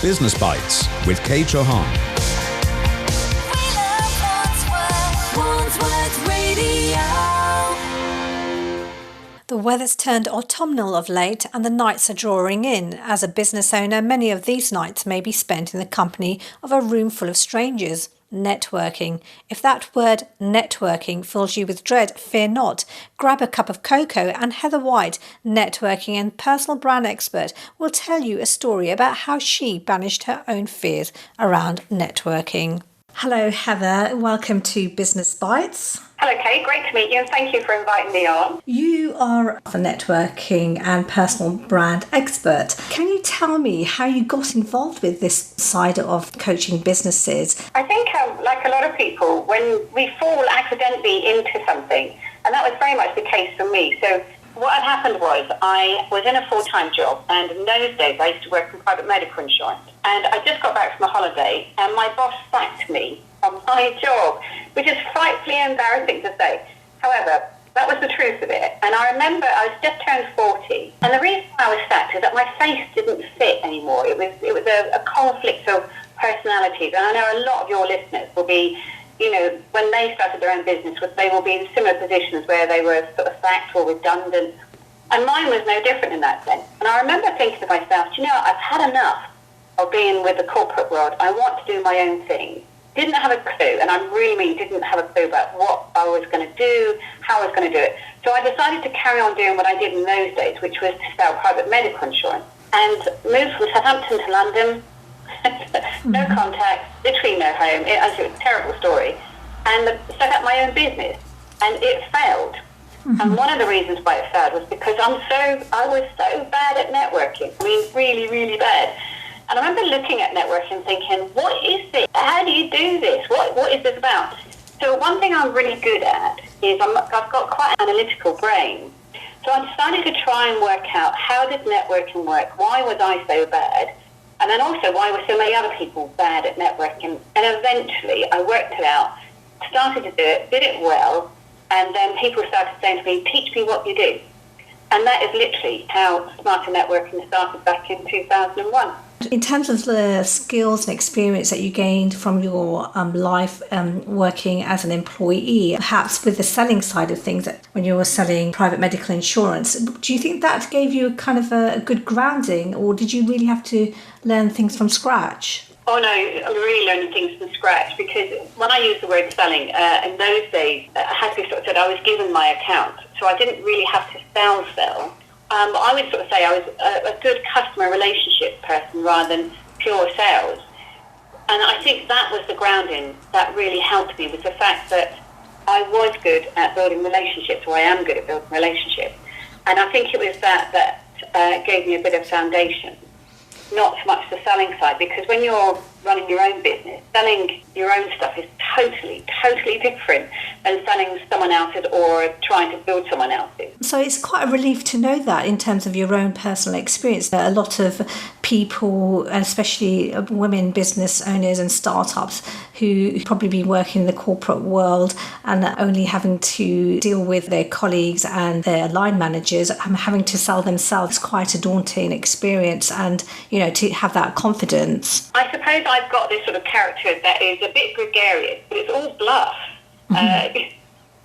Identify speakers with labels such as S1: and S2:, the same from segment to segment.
S1: Business Bites with Kay Chauhan.
S2: Wandsworth Radio.
S3: The weather's turned autumnal of late and the nights are drawing in. As a business owner, many of these nights may be spent in the company of a room full of strangers. Networking. If that word networking fills you with dread, fear not. Grab a cup of cocoa and Heather White, networking and personal brand expert, will tell you a story about how she banished her own fears around networking. Hello, Heather. Welcome to Business Bites.
S4: Hello, Kate. Great to meet you, and thank you for inviting me on.
S3: You are a networking and personal brand expert. Can you tell me how you got involved with this side of coaching businesses?
S4: I think, like a lot of people, when we fall accidentally into something, and that was very much the case for me. So what had happened was I was in a full-time job, and in those days I used to work in private medical insurance. And I just got back from a holiday, and my boss sacked me from my job, which is frightfully embarrassing to say. However, that was the truth of it. And I remember I was just turned 40, and the reason I was sacked is that my face didn't fit anymore. It was a conflict of personalities, and I know a lot of your listeners will be, you know, when they started their own business, they will be in similar positions where they were sort of sacked or redundant, and mine was no different in that sense. And I remember thinking to myself, you know, I've had enough of being with the corporate world. I want to do my own thing. Didn't have a clue, and I really mean didn't have a clue about what I was going to do, how I was going to do it. So I decided to carry on doing what I did in those days, which was to sell private medical insurance, and moved from Southampton to London. No contacts, literally no home. It was a terrible story. And set up my own business, and it failed. And one of the reasons why it failed was because I was so bad at networking. I mean, really, really bad. And I remember looking at networking and thinking, what is this? How do you do this? What is this about? So one thing I'm really good at is I've got quite an analytical brain. So I decided to try and work out how did networking work? Why was I so bad? And then also why were so many other people bad at networking? And eventually I worked it out, started to do it, did it well, and then people started saying to me, teach me what you do. And that is literally how Smarter Networking started back in 2001.
S3: In terms of the skills and experience that you gained from your life working as an employee, perhaps with the selling side of things, when you were selling private medical insurance, do you think that gave you kind of a good grounding, or did you really have to learn things from scratch?
S4: Oh no, I'm really learning things from scratch, because when I use the word selling, in those days, I had to be sort of said I was given my account, so I didn't really have to sell. I would sort of say I was a good customer relationship person rather than pure sales. And I think that was the grounding that really helped me, was the fact that I was good at building relationships, or I am good at building relationships. And I think it was that gave me a bit of foundation, not so much the selling side, because when you're running your own business, selling your own stuff is totally different than selling someone else's or trying to build someone else's.
S3: So it's quite a relief to know that in terms of your own personal experience. A lot of people, and especially women business owners and startups, who probably been working in the corporate world and only having to deal with their colleagues and their line managers, having to sell themselves, quite a daunting experience, and you know, to have that confidence.
S4: I suppose I've got this sort of character that is a bit gregarious, but it's all bluff.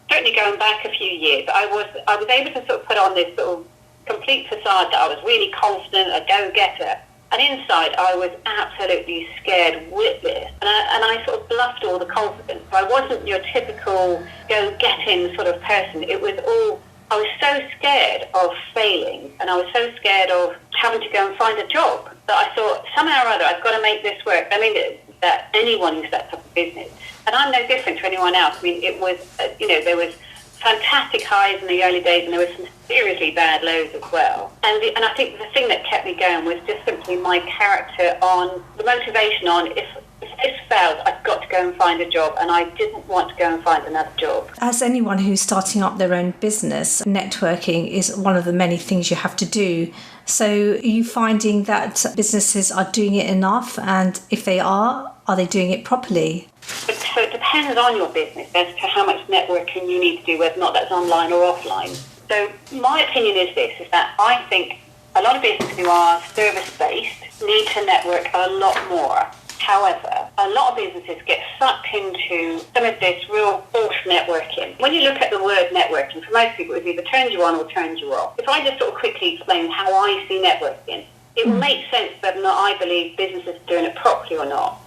S4: Certainly going back a few years, I was able to sort of put on this sort of complete facade that I was really confident, a go-getter. And inside, I was absolutely scared witless. And I sort of bluffed all the confidence. I wasn't your typical go-getting sort of person. It was all, I was so scared of failing, and I was so scared of having to go and find a job, that I thought, somehow or other, I've got to make this work. I mean, that anyone who sets up a business, and I'm no different to anyone else. I mean, it was, there was fantastic highs in the early days, and there was some seriously bad lows as well. And I think the thing that kept me going was just simply my character, on the motivation on, if this fails, I've got to go and find a job, and I didn't want to go and find another job.
S3: As anyone who's starting up their own business, networking is one of the many things you have to do. So are you finding that businesses are doing it enough? And if they are they doing it properly?
S4: So it depends on your business as to how much networking you need to do, whether or not that's online or offline. So my opinion is this, is that I think a lot of businesses who are service-based need to to network a lot more. However, a lot of businesses get sucked into some of this real false networking. When you look at the word networking, for most people, it either turns you on or turns you off. If I just sort of quickly explain how I see networking, it will make sense whether or not I believe businesses are doing it properly or not.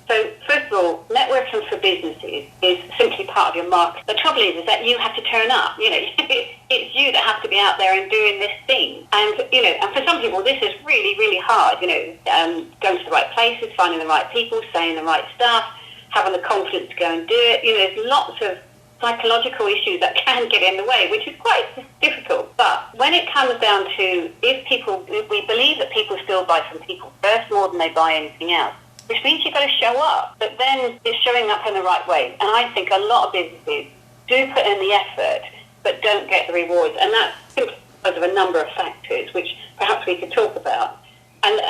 S4: So, first of all, networking for businesses is simply part of your market. The trouble is that you have to turn up. It's you that have to be out there and doing this thing. And, and for some people, this is really, really hard. Going to the right places, finding the right people, saying the right stuff, having the confidence to go and do it. There's lots of psychological issues that can get in the way, which is quite difficult. But when it comes down to if we believe that people still buy from people first more than they buy anything else, which means you've got to show up. But then it's showing up in the right way. And I think a lot of businesses do put in the effort, but don't get the rewards. And that's because of a number of factors, which perhaps we could talk about. And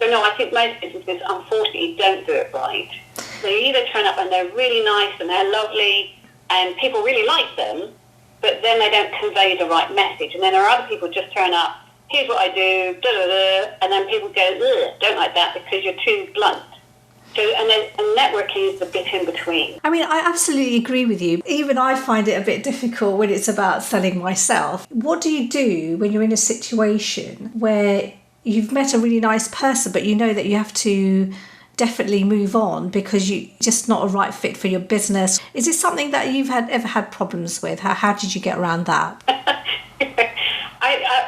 S4: I think most businesses, unfortunately, don't do it right. They either turn up and they're really nice and they're lovely and people really like them, but then they don't convey the right message. And then there are other people who just turn up, here's what I do, and then people go, ugh, don't like that because you're too blunt. So, and networking is the bit in between.
S3: I mean, I absolutely agree with you. Even I find it a bit difficult when it's about selling myself. What do you do when you're in a situation where you've met a really nice person, but you know that you have to definitely move on because you're just not a right fit for your business? Is it something that you've ever had problems with? How did you get around that?
S4: I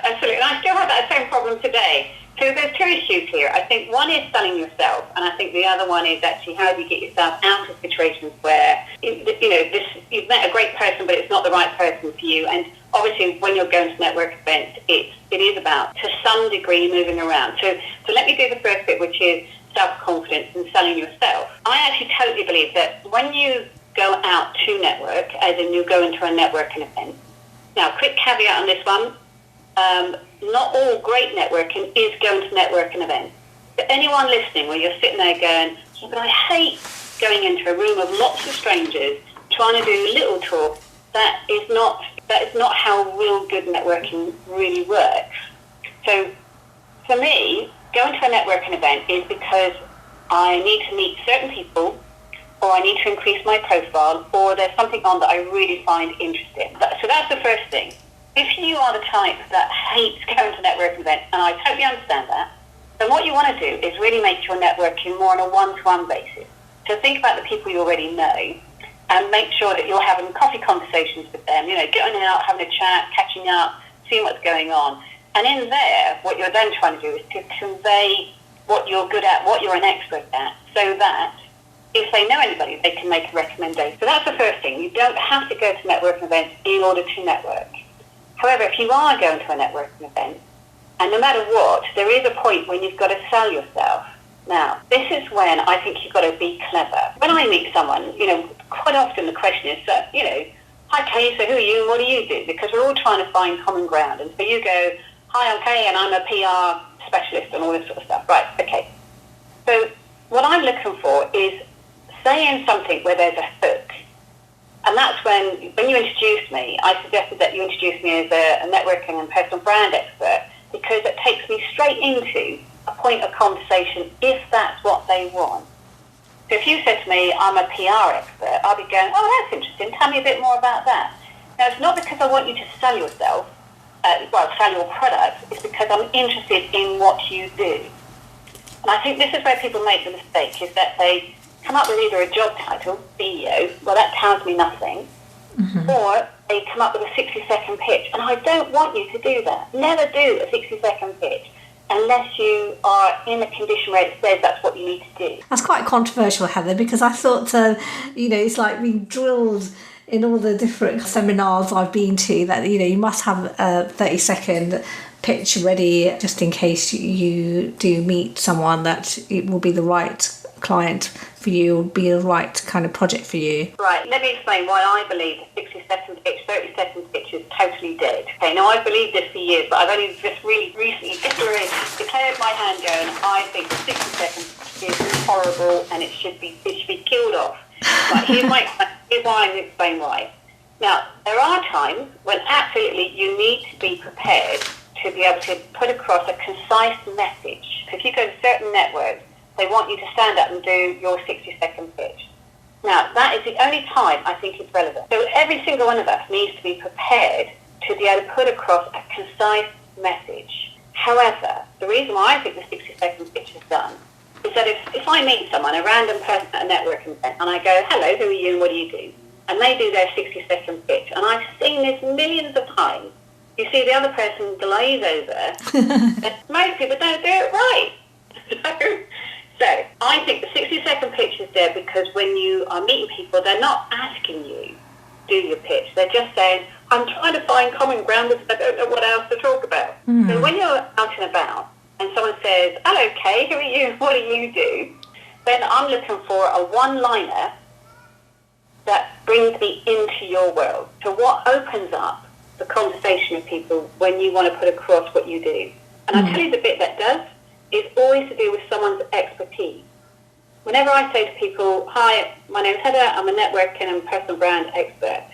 S4: absolutely. And I still have that same problem today. So there's two issues here. I think one is selling yourself, and I think the other one is actually how do you get yourself out of situations where, you've met a great person, but it's not the right person for you. And obviously, when you're going to network events, it is about, to some degree, moving around. So let me do the first bit, which is self-confidence and selling yourself. I actually totally believe that when you go out to network, as in you go into a networking event. Now, quick caveat on this one. Not all great networking is going to networking events. For anyone listening where you're sitting there going, yeah, but I hate going into a room of lots of strangers trying to do little talk, that is not how real good networking really works. So for me, going to a networking event is because I need to meet certain people, or I need to increase my profile, or there's something on that I really find interesting. So that's the first thing. If you are the type that hates going to networking events, and I totally understand that, then what you want to do is really make your networking more on a one-to-one basis. So think about the people you already know and make sure that you're having coffee conversations with them, getting out, having a chat, catching up, seeing what's going on. And in there, what you're then trying to do is to convey what you're good at, what you're an expert at, so that if they know anybody, they can make a recommendation. So that's the first thing. You don't have to go to networking events in order to network. However, if you are going to a networking event, and no matter what, there is a point when you've got to sell yourself. Now, this is when I think you've got to be clever. When I meet someone, quite often the question is, hi Kay, so who are you and what do you do? Because we're all trying to find common ground. And so you go, hi, I'm Kay and I'm a PR specialist and all this sort of stuff. Right, okay. So what I'm looking for is saying something where there's a hook. And that's when you introduced me, I suggested that you introduce me as a networking and personal brand expert, because it takes me straight into a point of conversation if that's what they want. So if you said to me, I'm a PR expert, I'll be going, oh, that's interesting. Tell me a bit more about that. Now, it's not because I want you to sell yourself, sell your product. It's because I'm interested in what you do. And I think this is where people make the mistake, is that they come up with either a job title, CEO, well, that tells me nothing, or they come up with a 60-second pitch. And I don't want you to do that. Never do a 60-second pitch unless you are in a condition where it says that's what you need to do.
S3: That's quite controversial, Heather, because I thought, it's like being drilled in all the different seminars I've been to that, you must have a 30-second pitch ready just in case you do meet someone that it will be the right client for you, or be the right kind of project for you.
S4: Right, let me explain why I believe the 60-second pitch, 30-second pitch is totally dead. Okay, now I've believed this for years, but I've only just really recently declared my hand going, I think the 60 seconds is horrible and it should be killed off. Right, here's why I'm going to explain why. Now, there are times when absolutely you need to be prepared to be able to put across a concise message. If you go to certain networks, want you to stand up and do your 60-second pitch. Now, that is the only time I think it's relevant. So every single one of us needs to be prepared to be able to put across a concise message. However, the reason why I think the 60-second pitch is done is that if I meet someone, a random person at a networking event, and I go, hello, who are you and what do you do? And they do their 60-second pitch, and I've seen this millions of times. You see the other person glaze over, and most people don't do it right. So I think the 60-second pitch is there because when you are meeting people, they're not asking you do your pitch. They're just saying, I'm trying to find common ground because I don't know what else to talk about. So when you're out and about and someone says, hello, Kay, who are you? What do you do? Then I'm looking for a one-liner that brings me into your world. So what opens up the conversation with people when you want to put across what you do? And I'll tell you the bit that does. It's always to do with someone's expertise. Whenever I say to people, hi, my name's Heather, I'm a networking and personal brand expert.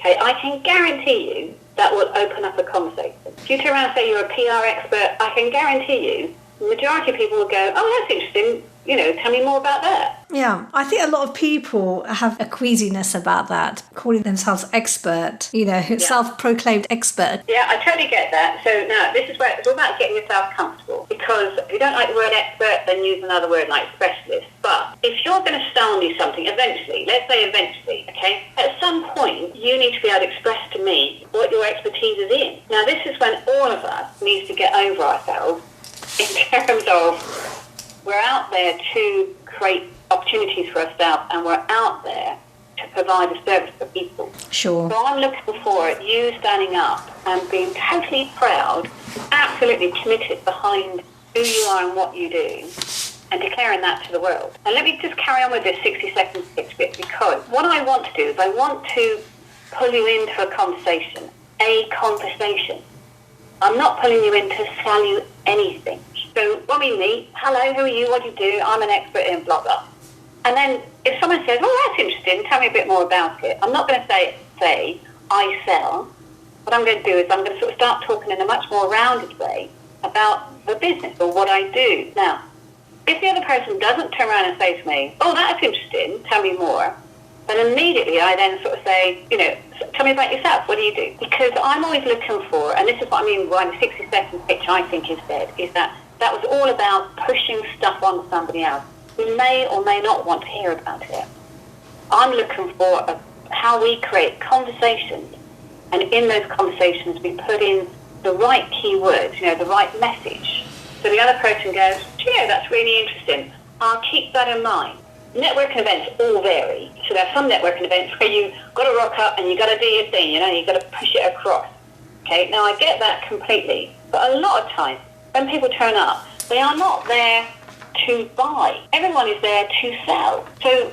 S4: Okay, I can guarantee you that will open up a conversation. If you turn around and say you're a PR expert, I can guarantee you the majority of people will go, oh, that's interesting, tell me more about that.
S3: Yeah, I think a lot of people have a queasiness about that, calling themselves expert, self-proclaimed expert.
S4: Yeah, I totally get that. So now, this is where it's all about getting yourself comfortable. Because if you don't like the word expert, then use another word like specialist. But if you're going to sell me something eventually, let's say eventually, okay, at some point, you need to be able to express to me what your expertise is in. Now, this is when all of us need to get over ourselves in terms of we're out there to create opportunities for ourselves and we're out there to provide a service for people.
S3: Sure.
S4: So I'm looking for you standing up and being totally proud, absolutely committed behind who you are and what you do and declaring that to the world. And let me just carry on with this 60-second pitch bit because what I want to do is I want to pull you into a conversation. I'm not pulling you in to sell you anything. So when we meet, hello, who are you, what do you do? I'm an expert in blah, blah. And then if someone says, oh, that's interesting, tell me a bit more about it. I'm not going to say I sell. What I'm going to do is I'm going to sort of start talking in a much more rounded way about the business or what I do. Now, if the other person doesn't turn around and say to me, oh, that's interesting, tell me more, then immediately I then sort of say, tell me about yourself, what do you do? Because I'm always looking for, and this is what I mean by the 60-second pitch I think is dead, is that was all about pushing stuff on somebody else who may or may not want to hear about it. I'm looking for how we create conversations, and in those conversations we put in the right keywords, the right message. So the other person goes, that's really interesting. I'll keep that in mind. Networking events all vary. So there are some networking events where you've got to rock up and you've got to do your thing, you've got to push it across. Okay, now I get that completely. But a lot of times, when people turn up, they are not there to buy. Everyone is there to sell. So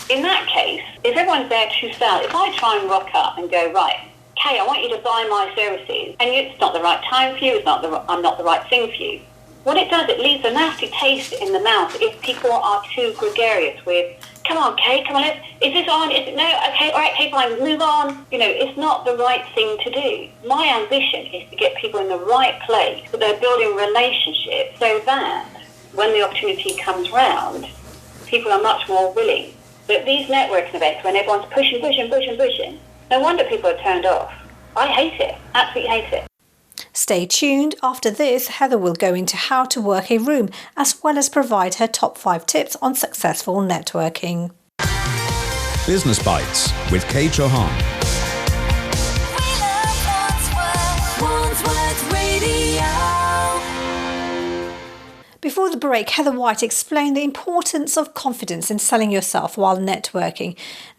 S4: in that case, if everyone's there to sell, if I try and rock up and go, right, Kay, I want you to buy my services, and it's not the right time for you, I'm not the right thing for you, what it does, it leaves a nasty taste in the mouth if people are too gregarious with, come on, Kay, come on, is this on? Is it no? Okay, all right, Kay, fine, move on. It's not the right thing to do. My ambition is to get people in the right place, that they're building relationships so that when the opportunity comes round, people are much more willing. But these networking events, when everyone's pushing, no wonder people are turned off. I hate it, absolutely hate it.
S3: Stay tuned. After this, Heather will go into how to work a room as well as provide her top 5 tips on successful networking.
S1: Business Bites with Kay Chauhan.
S2: We love Wandsworth Radio.
S3: Before the break, Heather White explained the importance of confidence in selling yourself while networking.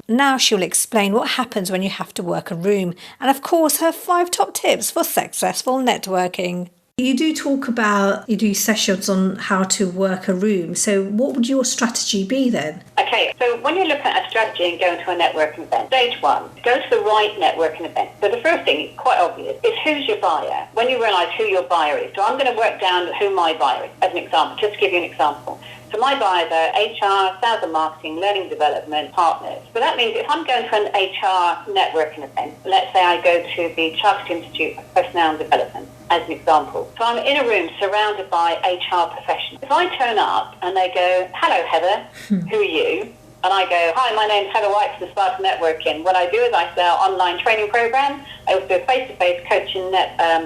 S3: Now she'll explain what happens when you have to work a room, and of course her 5 top tips for successful networking. You do sessions on how to work a room, so what would your strategy be then?
S4: Okay, so when you're looking at a strategy and going to a networking event, stage 1, go to the right networking event. So the first thing, quite obvious, is who's your buyer. When you realise who your buyer is, so I'm going to work down who my buyer is, as an example, just to give you an example. So my buyers are HR, sales and marketing, learning development partners. So that means if I'm going to an HR networking event, let's say I go to the Chartered Institute of Personnel Development, as an example. So I'm in a room surrounded by HR professionals. If I turn up and they go, hello Heather, who are you? And I go, hi, my name's Heather White from Spark Networking. What I do is I sell online training programs. I also do face-to-face coaching,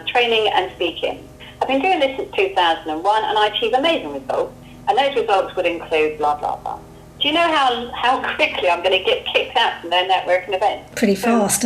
S4: training and speaking. I've been doing this since 2001 and I achieve amazing results. And those results would include blah, blah, blah. Do you know how quickly I'm going to get kicked out from their networking event?
S3: Pretty fast.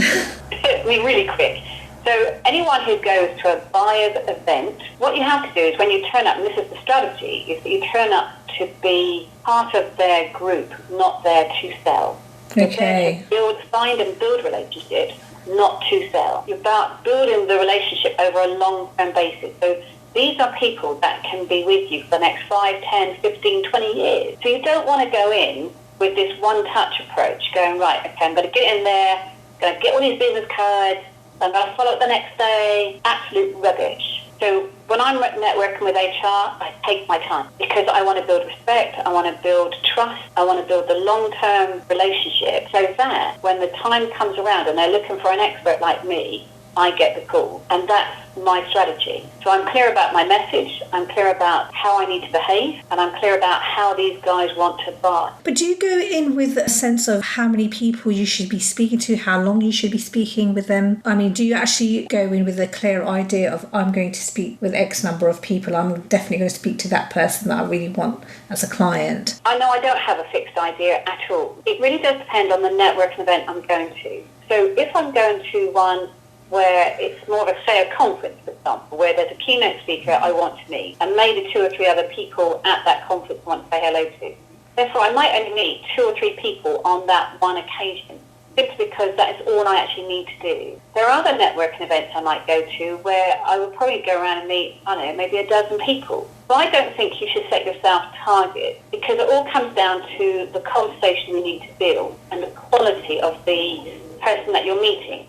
S4: I mean, really quick. So anyone who goes to a buyer's event, what you have to do is when you turn up, and this is the strategy, is that you turn up to be part of their group, not there to sell.
S3: Okay.
S4: You're there to find and build relationships, not to sell. You're about building the relationship over a long-term basis. So these are people that can be with you for the next 5, 10, 15, 20 years. So you don't want to go in with this one-touch approach, going, right, okay, I'm going to get in there, going to get all these business cards, I'm going to follow up the next day. Absolute rubbish. So when I'm networking with HR, I take my time because I want to build respect, I want to build trust, I want to build the long-term relationship so that when the time comes around and they're looking for an expert like me, I get the call. And that's my strategy. So I'm clear about my message, I'm clear about how I need to behave, and I'm clear about how these guys want to buy.
S3: But do you go in with a sense of how many people you should be speaking to, how long you should be speaking with them? I mean, do you actually go in with a clear idea of, I'm going to speak with X number of people, I'm definitely going to speak to that person that I really want as a client?
S4: I know I don't have a fixed idea at all. It really does depend on the networking event I'm going to. So if I'm going to one where it's more of a, say, a conference, for example, where there's a keynote speaker I want to meet, and maybe 2 or 3 other people at that conference I want to say hello to. Therefore, I might only meet 2 or 3 people on that one occasion, simply because that is all I actually need to do. There are other networking events I might go to where I would probably go around and meet, I don't know, maybe a dozen people. But I don't think you should set yourself targets, because it all comes down to the conversation you need to build and the quality of the person that you're meeting.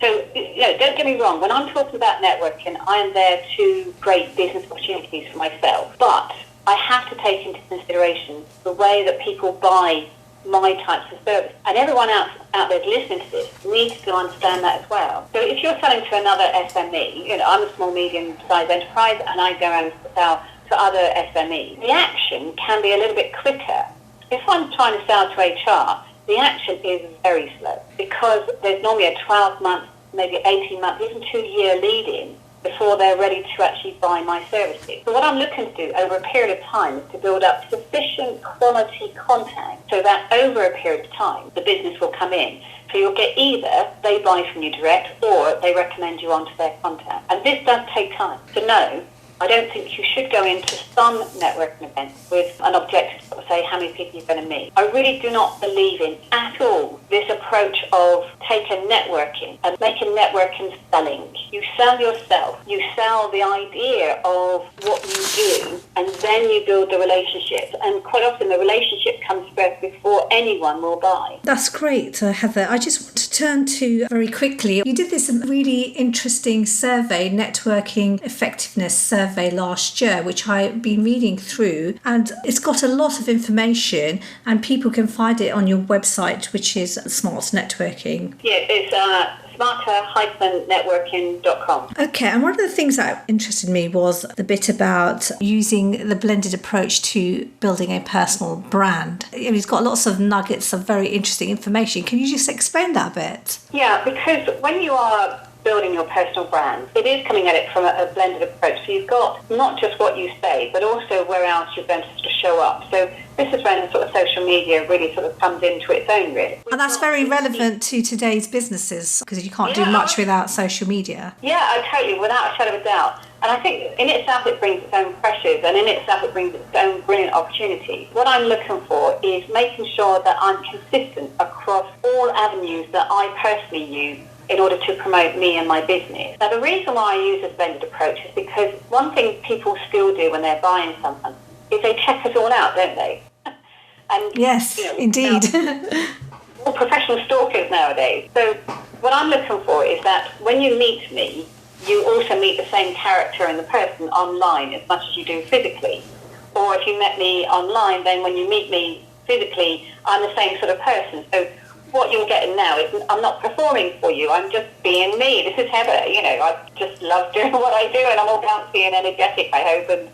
S4: So, don't get me wrong, when I'm talking about networking, I am there to create business opportunities for myself. But I have to take into consideration the way that people buy my types of service. And everyone else out there listening to this needs to understand that as well. So if you're selling to another SME, I'm a small, medium-sized enterprise, and I go around and sell to other SMEs, the action can be a little bit quicker. If I'm trying to sell to HR, the action is very slow because there's normally a 12-month, maybe 18-month, even 2-year lead-in before they're ready to actually buy my services. So what I'm looking to do over a period of time is to build up sufficient quality contact so that over a period of time, the business will come in. So you'll get either they buy from you direct or they recommend you onto their contact. And this does take time. So no, I don't think you should go into some networking events with an objective to say how many people you're going to meet. I really do not believe in at all this approach of taking networking and making networking selling. You sell yourself. You sell the idea of what you do, and then you build the relationships. And quite often the relationship comes first before anyone will buy.
S3: That's great, Heather. I just want to turn to very quickly. You did this really interesting survey, networking effectiveness survey last year, which I've been reading through, and it's got a lot of information, and people can find it on your website, which is Smart Networking.
S4: Yeah, it's smarter-networking.com.
S3: Okay, and one of the things that interested me was the bit about using the blended approach to building a personal brand. It's got lots of nuggets of very interesting information. Can you just explain that a bit?
S4: Yeah, because when you are building your personal brand, it is coming at it from a blended approach. So you've got not just what you say, but also where else you're going to sort of show up. So this is when sort of social media really sort of comes into its own, really.
S3: And that's very relevant to today's businesses, because you can't do much without social media.
S4: Yeah, totally, without a shadow of a doubt. And I think in itself it brings its own pressures, and in itself it brings its own brilliant opportunities. What I'm looking for is making sure that I'm consistent across all avenues that I personally use in order to promote me and my business. Now, the reason why I use a blended approach is because one thing people still do when they're buying something is they check us all out, don't they? And
S3: yes, indeed.
S4: All professional stalkers nowadays. So what I'm looking for is that when you meet me, you also meet the same character and the person online as much as you do physically. or if you met me online, then when you meet me physically, I'm the same sort of person. So what you're getting now is I'm not performing for you. I'm just being me. This is Heather. I just love doing what I do, and I'm all bouncy and energetic, I hope, and,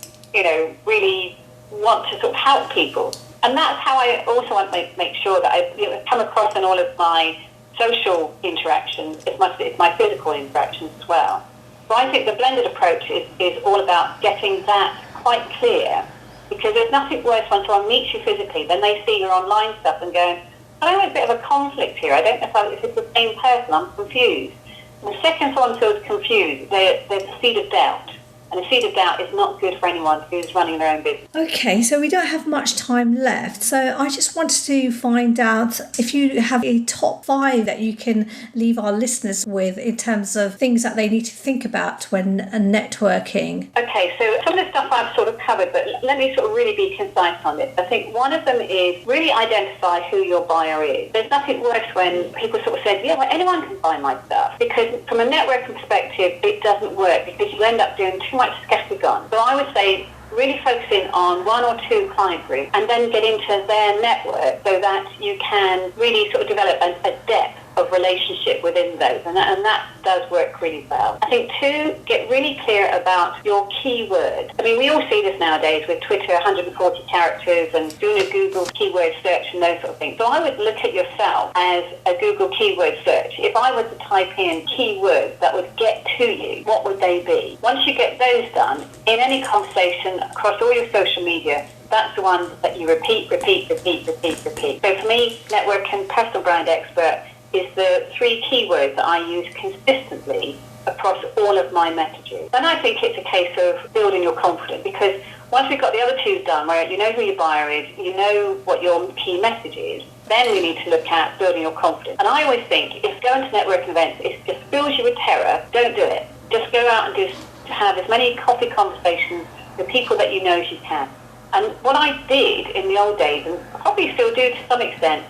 S4: really want to sort of help people. And that's how I also want to make sure that I come across in all of my social interactions as much as my physical interactions as well. So I think the blended approach is all about getting that quite clear, because there's nothing worse when someone meets you physically, then they see your online stuff and go, I have a bit of a conflict here. I don't know if it's the same person. I'm confused. And the second someone feels confused, there's a seed of doubt. And a seed of doubt is not good for anyone who's running their own business.
S3: Okay, so we don't have much time left. So I just wanted to find out if you have a top 5 that you can leave our listeners with in terms of things that they need to think about when networking.
S4: Okay, so some of the stuff I've sort of covered, but let me sort of really be concise on this. I think one of them is really identify who your buyer is. There's nothing worse when people sort of say, yeah, well, anyone can buy my stuff. Because from a networking perspective, it doesn't work, because you end up doing too much scattergun. So I would say really focusing on 1 or 2 client groups and then get into their network so that you can really sort of develop a depth of relationship within those, and that does work really well. I think 2, get really clear about your keywords. I mean, we all see this nowadays with Twitter, 140 characters, and doing a Google keyword search and those sort of things. So I would look at yourself as a Google keyword search. If I were to type in keywords that would get to you, what would they be? Once you get those done, in any conversation across all your social media, that's the one that you repeat. So for me, networking personal brand expert is the 3 keywords that I use consistently across all of my messages. And I think it's a case of building your confidence, because once we've got the other 2 done, where you know who your buyer is, you know what your key message is, then we need to look at building your confidence. And I always think if going to networking events just fills you with terror, don't do it. Just go out and just have as many coffee conversations with people that you know as you can. And what I did in the old days, and probably still do to some extent,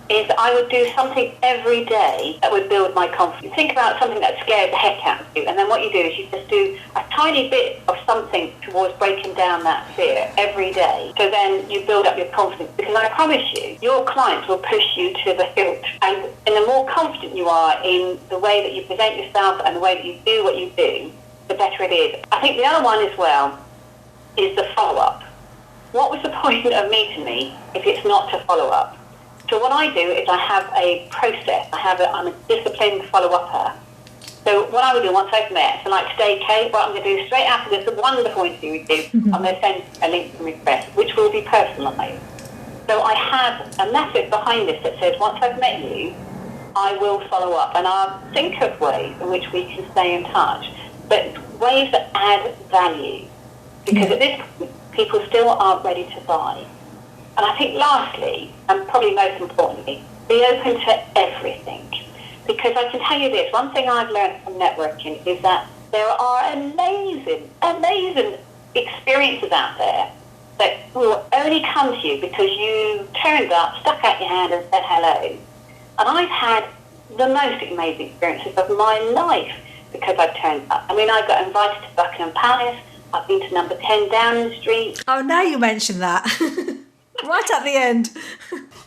S4: is I would do something every day that would build my confidence. Think about something that scares the heck out of you, and then what you do is you just do a tiny bit of something towards breaking down that fear every day. So then you build up your confidence, because I promise you, your clients will push you to the hilt. And the more confident you are in the way that you present yourself and the way that you do what you do, the better it is. I think the other one as well is the follow-up. What was the point of meeting me if it's not to follow up? So what I do is I have a process. I'm a disciplined follow-upper. So what I would do once I've met, so like today, Kay, what I'm going to do straight after this wonderful interview with you, I'm going to send a LinkedIn request, which will be personalised. So I have a message behind this that says, once I've met you, I will follow up. And I'll think of ways in which we can stay in touch, but ways that add value. Because at this point, people still aren't ready to buy. And I think lastly, and probably most importantly, be open to everything. Because I can tell you this, one thing I've learned from networking is that there are amazing experiences out there that will only come to you because you turned up, stuck out your hand and said hello. And I've had the most amazing experiences of my life because I've turned up. I mean, I got invited to Buckingham Palace. I've been to number 10 Downing Street.
S3: Oh, now you mention that. Right at the end.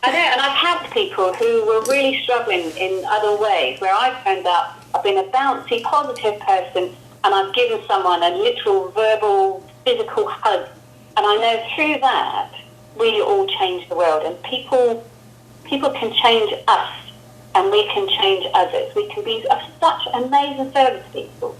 S4: I know, and I've helped people who were really struggling in other ways, where I've turned up, I've been a bouncy, positive person, and I've given someone a literal, verbal, physical hug. And I know through that, we all change the world, and people can change us, and we can change others. We can be of such amazing service to people.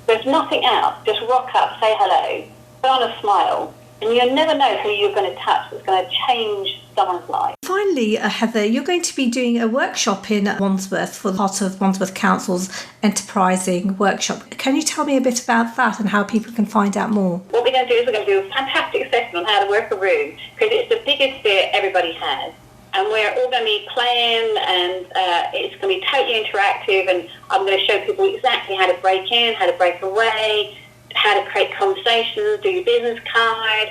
S4: There's nothing else. Just rock up, say hello, put on a smile, and you'll never know who you're going to touch that's going to change someone's life.
S3: Finally, Heather, you're going to be doing a workshop in Wandsworth for part of Wandsworth Council's Enterprising Workshop. Can you tell me a bit about that and how people can find out more?
S4: What we're going to do is we're going to do a fantastic session on how to work a room, because it's the biggest fear everybody has. And we're all going to be playing, and it's going to be totally interactive, and I'm going to show people exactly how to break in, how to break away, how to create conversations, do your business card,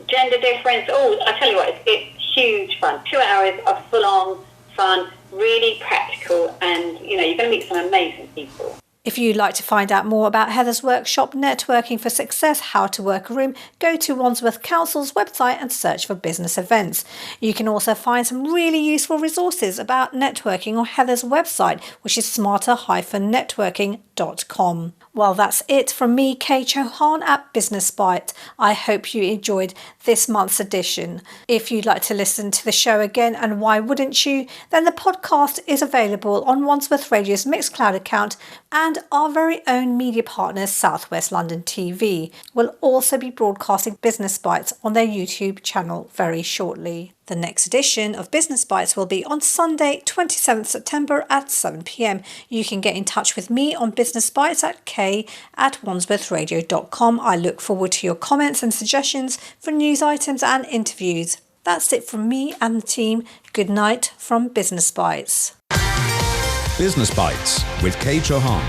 S4: gender difference. I tell you what, it's huge fun. 2 hours of full-on fun, really practical, and, you're going to meet some amazing people.
S3: If you'd like to find out more about Heather's workshop, Networking for Success, How to Work a Room, go to Wandsworth Council's website and search for business events. You can also find some really useful resources about networking on Heather's website, which is smarter-networking.com. Well, that's it from me, Kay Chauhan at Business Bite. I hope you enjoyed this month's edition. If you'd like to listen to the show again, and why wouldn't you, then the podcast is available on Wandsworth Radio's Mixcloud account, and our very own media partners, South West London TV, will also be broadcasting Business Bites on their YouTube channel very shortly. The next edition of Business Bites will be on Sunday, 27th September at 7 p.m. You can get in touch with me on Business Bites at k@wandsworthradio.com. I look forward to your comments and suggestions for news items and interviews. That's it from me and the team. Good night from Business Bites.
S1: Business Bites with Kay Chauhan.